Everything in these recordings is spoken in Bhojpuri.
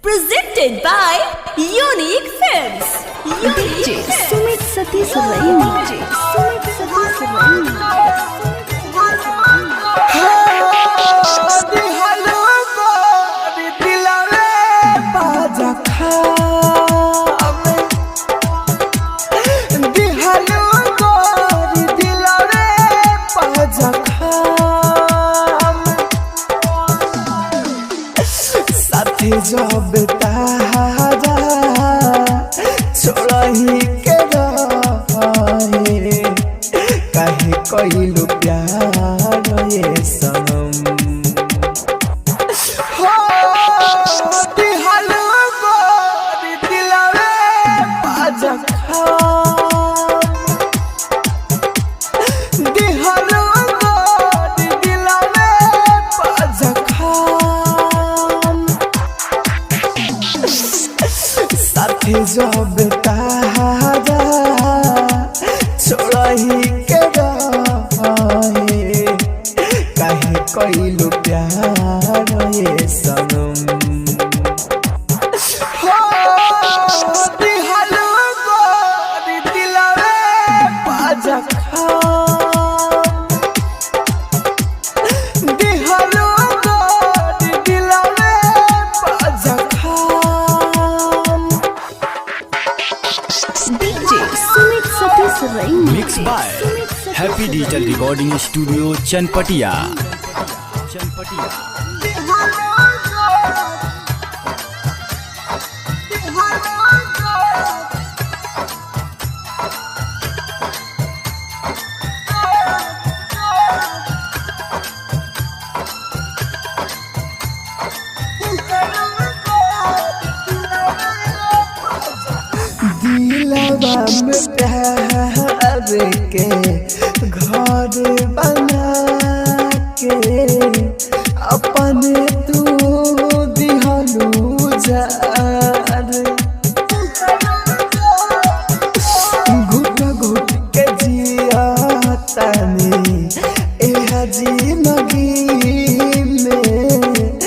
Presented by Unique Films. DJ Sumit Satish Raina. DJ Sumit Satish Raina. जब तारा छोड़ही के रहे काहे कइलू प्यार ये सनम हो दिहलू गोरी दिलवे पाजखा दिहलू गोरी दिलवे पाजखा जब तारा छोड़ही के रहे काहे कइलू प्यार ये सनम हो दिहलू गोरी दिलवे पाजखा दिहलू गोरी दिलवे पाजखा DJ Sumit Satish Raina. Mixed by Happy Digital Recording Studio Chanpatia. दिलवा में प्यार के घर बना के अपने तू दिहलू जार घुट घुट के जिया तनी एह जिंदगी में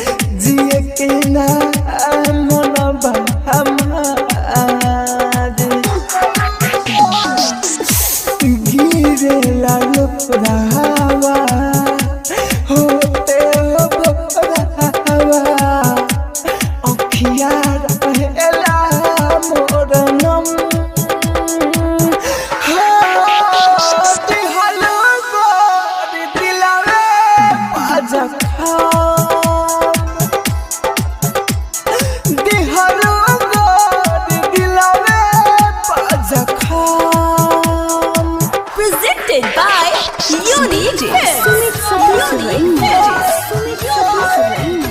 जिए के ना मनवा रावा होते हो भरावा अखिया रहेला मोर नम दिहलू गोरी दिलवे पाजखा दिहलू गोरी दिलवे पाजखा Presented by Unique Films. Sumit Satish Raina. Sumit Satish Raina.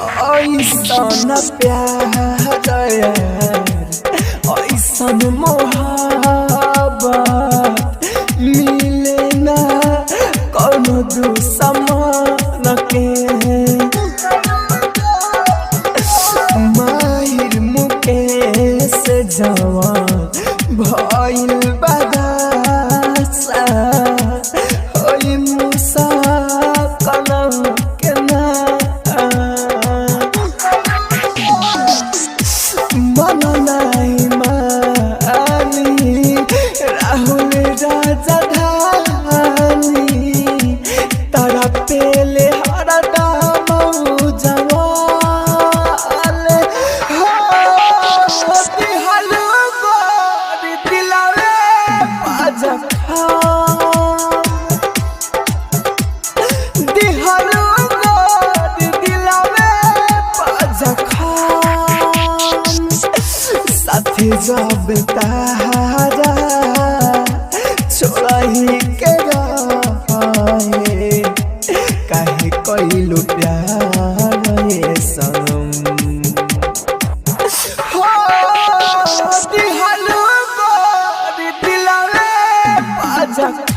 ऐसन प्यार ऐसन मोहब्बत मिले ना कौनो दुश्मन के माहिर मुकेश जवान भइल बदासा होई मुसा कलम के ना मन नहीं मानी राहुल राजधानी तारा पेले हरदम जवाल हो दिहलू गोरी दिलवे पाजखा दिहलू गोरी दिलवे पाजखा साथी जब तारा छोड़ही के रहे काहे कइलू प्यार ये सनम हो दिहलू गोरी दिलवे राजा